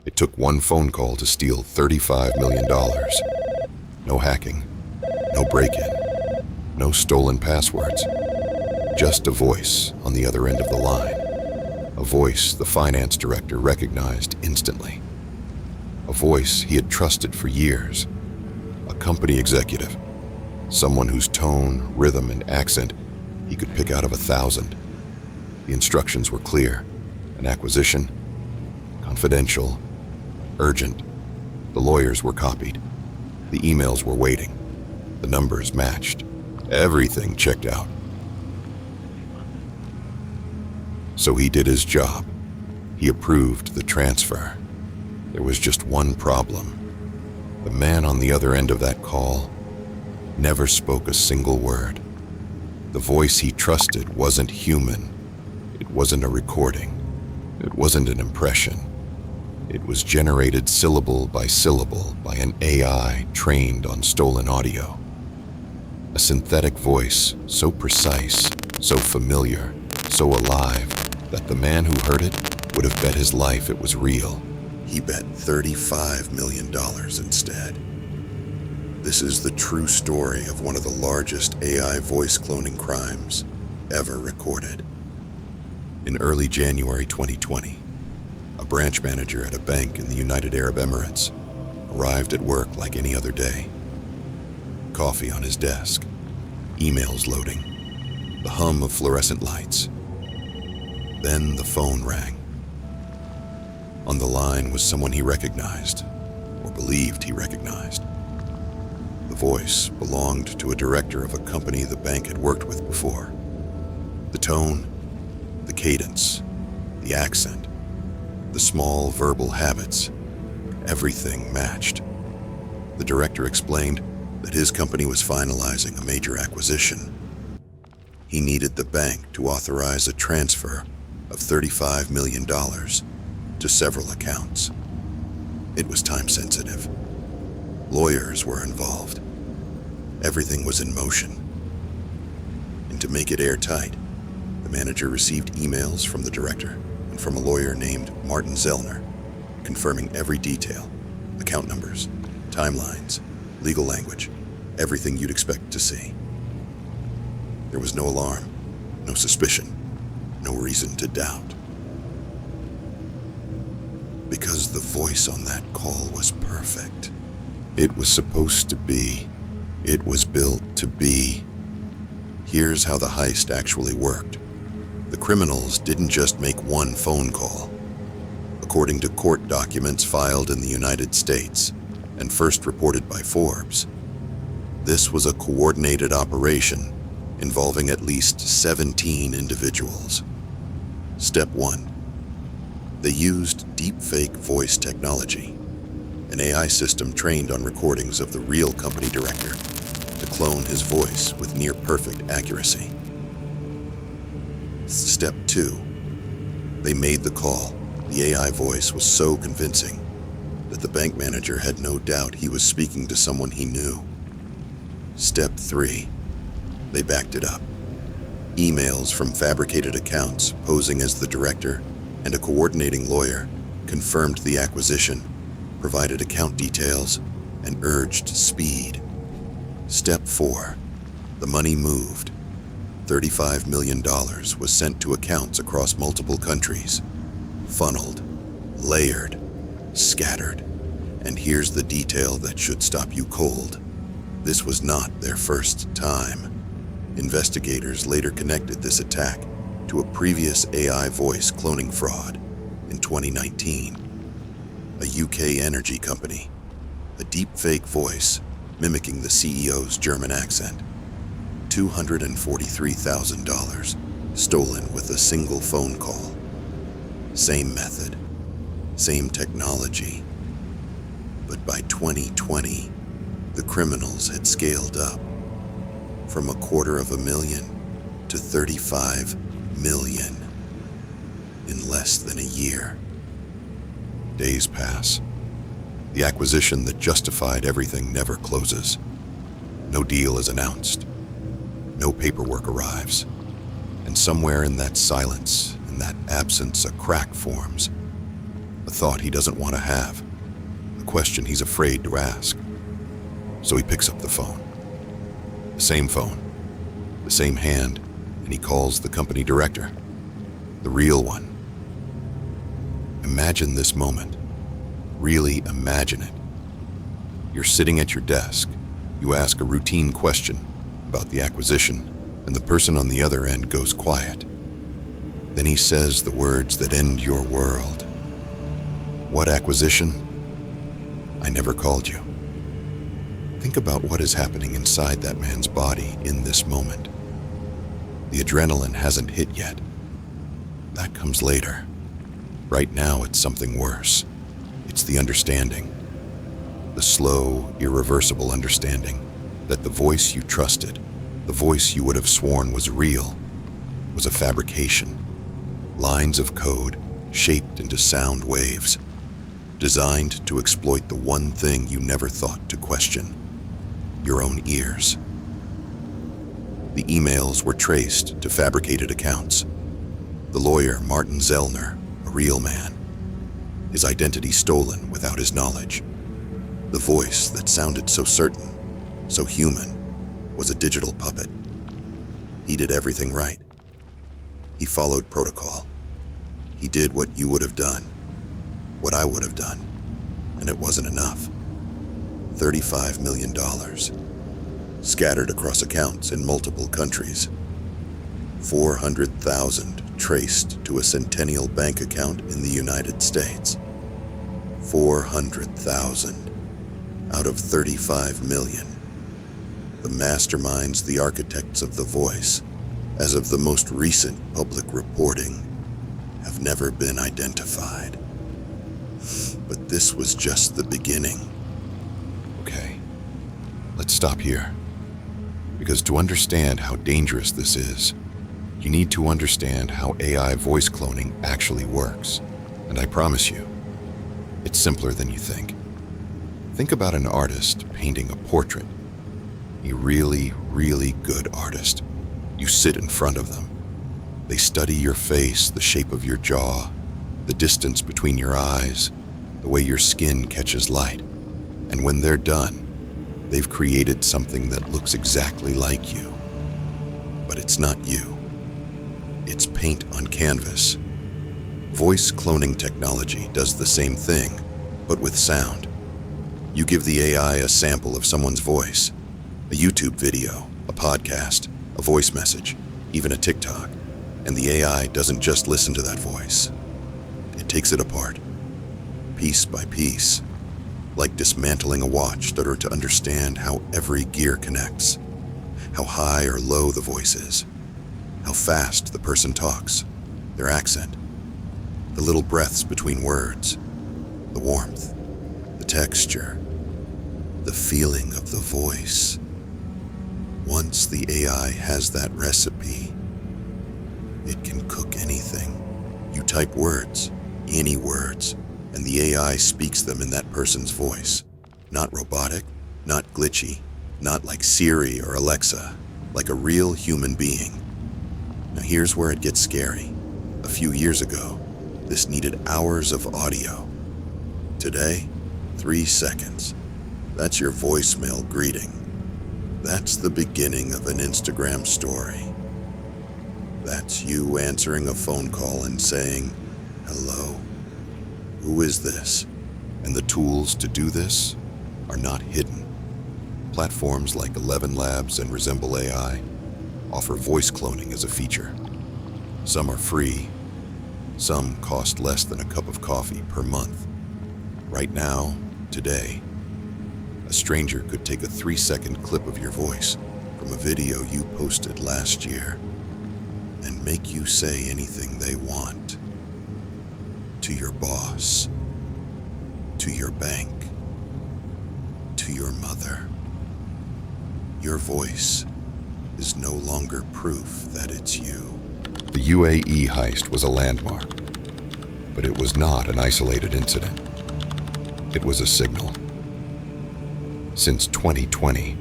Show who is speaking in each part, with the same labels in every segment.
Speaker 1: It took one phone call to steal $35 million. No hacking, no break-in, no stolen passwords. Just a voice on the other end of the line. A voice the finance director recognized instantly. A voice he had trusted for years. A company executive. Someone whose tone, rhythm, and accent he could pick out of 1,000. The instructions were clear. An acquisition, confidential, urgent. The lawyers were copied. The emails were waiting. The numbers matched. Everything checked out. So he did his job. He approved the transfer. There was just one problem. The man on the other end of that call never spoke a single word. The voice he trusted wasn't human. It wasn't a recording. It wasn't an impression. It was generated syllable by syllable by an AI trained on stolen audio. A synthetic voice so precise, so familiar, so alive, that the man who heard it would have bet his life it was real. He bet $35 million instead. This is the true story of one of the largest AI voice cloning crimes ever recorded. In early January 2020, a branch manager at a bank in the United Arab Emirates arrived at work like any other day. Coffee on his desk, emails loading, the hum of fluorescent lights. Then the phone rang. On the line was someone he recognized, or believed he recognized. The voice belonged to a director of a company the bank had worked with before. The tone, the cadence, the accent, the small verbal habits, everything matched. The director explained that his company was finalizing a major acquisition. He needed the bank to authorize a transfer of $35 million to several accounts. It was time-sensitive. Lawyers were involved. Everything was in motion. And to make it airtight, the manager received emails from the director and from a lawyer named Martin Zellner, confirming every detail, account numbers, timelines, legal language, everything you'd expect to see. There was no alarm, no suspicion, no reason to doubt. Because the voice on that call was perfect. It was supposed to be. It was built to be. Here's how the heist actually worked. The criminals didn't just make one phone call. According to court documents filed in the United States and first reported by Forbes, this was a coordinated operation involving at least 17 individuals. Step 1. They used deepfake voice technology, an AI system trained on recordings of the real company director, to clone his voice with near-perfect accuracy. Step 2. They made the call. The AI voice was so convincing that the bank manager had no doubt he was speaking to someone he knew. Step 3. They backed it up. Emails from fabricated accounts posing as the director and a coordinating lawyer confirmed the acquisition, provided account details, and urged speed. Step 4. The money moved. $35 million was sent to accounts across multiple countries, funneled, layered, scattered. And here's the detail that should stop you cold. This was not their first time. Investigators later connected this attack to a previous AI voice cloning fraud in 2019. A UK energy company, a deepfake voice mimicking the CEO's German accent. $243,000 stolen with a single phone call. Same method, same technology. But by 2020, the criminals had scaled up from $250,000 to $35 million in less than a year. Days pass. The acquisition that justified everything never closes. No deal is announced. No paperwork arrives. And somewhere in that silence, in that absence, a crack forms. a thought he doesn't want to have, a question he's afraid to ask. So he picks up the phone. The same phone, the same hand, and he calls the company director, the real one. Imagine this moment. Really imagine it. You're sitting at your desk. You ask a routine question about the acquisition, and the person on the other end goes quiet. Then he says the words that end your world. What acquisition? I never called you. Think about what is happening inside that man's body in this moment. The adrenaline hasn't hit yet. That comes later. Right now, it's something worse. It's the understanding. The slow, irreversible understanding that the voice you trusted, the voice you would have sworn was real, was a fabrication. Lines of code shaped into sound waves, designed to exploit the one thing you never thought to question, your own ears. The emails were traced to fabricated accounts. The lawyer, Martin Zellner, a real man. His identity stolen without his knowledge. The voice that sounded so certain, so human, was a digital puppet. He did everything right. He followed protocol. He did what you would have done, what I would have done, and it wasn't enough. $35 million, scattered across accounts in multiple countries. 400,000 traced to a Centennial bank account in the United States. 400,000 out of 35 million. The masterminds, the architects of the voice, as of the most recent public reporting, have never been identified. But this was just the beginning. Okay, let's stop here. Because to understand how dangerous this is, you need to understand how AI voice cloning actually works. And I promise you, it's simpler than you think. Think about an artist painting a portrait. A really, really good artist. You sit in front of them. They study your face, the shape of your jaw, the distance between your eyes, the way your skin catches light. And when they're done, they've created something that looks exactly like you. But it's not you. It's paint on canvas. Voice cloning technology does the same thing, but with sound. You give the AI a sample of someone's voice, a YouTube video, a podcast, a voice message, even a TikTok, and the AI doesn't just listen to that voice. It takes it apart, piece by piece, like dismantling a watch in order to understand how every gear connects, how high or low the voice is, how fast the person talks, their accent, the little breaths between words, the warmth, the texture, the feeling of the voice. Once the AI has that recipe, it can cook anything. You type words, any words, and the AI speaks them in that person's voice. Not robotic, not glitchy, not like Siri or Alexa, like a real human being. Now here's where it gets scary. A few years ago, this needed hours of audio. Today, 3 seconds. That's your voicemail greeting. That's the beginning of an Instagram story. That's you answering a phone call and saying, "Hello, who is this?" And the tools to do this are not hidden. Platforms like 11 Labs and Resemble AI offer voice cloning as a feature. Some are free. Some cost less than a cup of coffee per month. Right now, today, a stranger could take a 3-second clip of your voice from a video you posted last year and make you say anything they want. To your boss, to your bank, to your mother. Your voice is no longer proof that it's you. The UAE heist was a landmark, but it was not an isolated incident. It was a signal. Since 2020,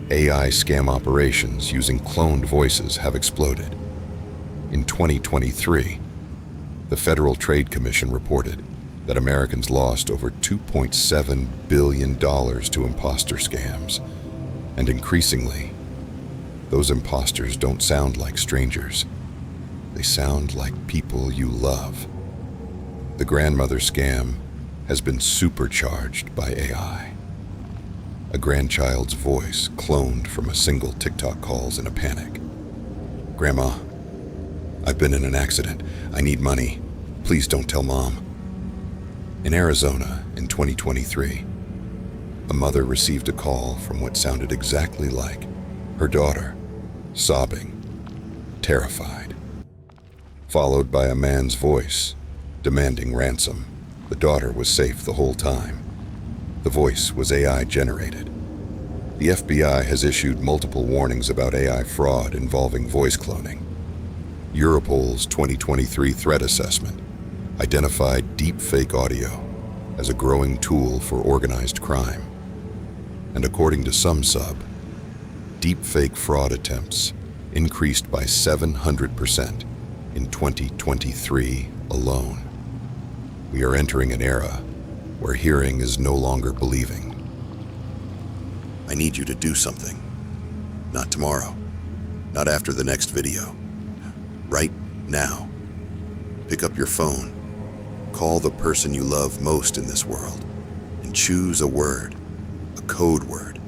Speaker 1: AI scam operations using cloned voices have exploded. In 2023, the Federal Trade Commission reported that Americans lost over $2.7 billion to imposter scams. And increasingly, those imposters don't sound like strangers. They sound like people you love. The grandmother scam has been supercharged by AI. A grandchild's voice cloned from a single TikTok calls in a panic. "Grandma, I've been in an accident. I need money. Please don't tell Mom." In Arizona in 2023, a mother received a call from what sounded exactly like her daughter, sobbing, terrified, followed by a man's voice demanding ransom. The daughter was safe the whole time. The voice was AI generated. The FBI has issued multiple warnings about AI fraud involving voice cloning. Europol's 2023 threat assessment identified deepfake audio as a growing tool for organized crime. And according to SumSub, deepfake fraud attempts increased by 700% in 2023 alone. We are entering an era where hearing is no longer believing. I need you to do something. Not tomorrow. Not after the next video. Right now. Pick up your phone. Call the person you love most in this world and choose a word, a code word,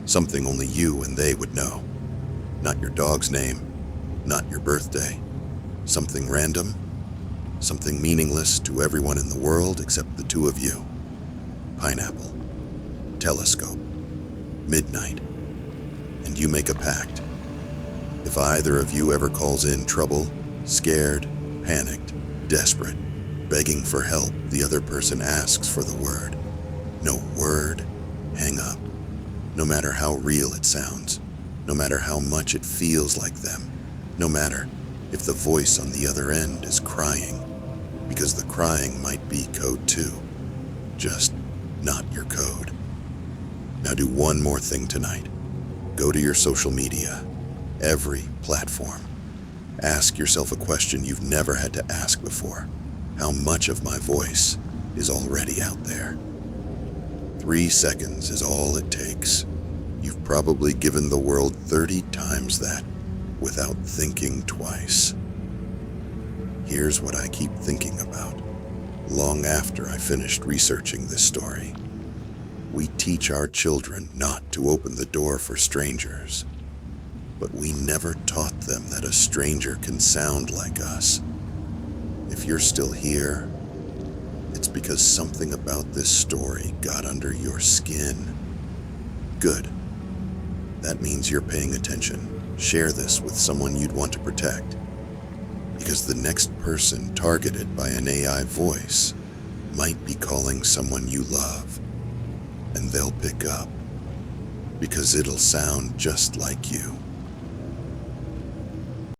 Speaker 1: something only you and they would know. Not your dog's name, not your birthday. Something random, something meaningless to everyone in the world except the two of you. Pineapple, telescope, midnight, and you make a pact. If either of you ever calls in trouble, scared, panicked, desperate, begging for help, the other person asks for the word. No word, hang up. No matter how real it sounds, no matter how much it feels like them, no matter if the voice on the other end is crying, because the crying might be code too, just not your code. Now do one more thing tonight. Go to your social media, every platform. Ask yourself a question you've never had to ask before. How much of my voice is already out there? 3 seconds is all it takes. You've probably given the world 30 times that without thinking twice. Here's what I keep thinking about long after I finished researching this story. We teach our children not to open the door for strangers, but we never taught them that a stranger can sound like us. If you're still here, it's because something about this story got under your skin. Good. That means you're paying attention. Share this with someone you'd want to protect. Because the next person targeted by an AI voice might be calling someone you love. And they'll pick up. Because it'll sound just like you.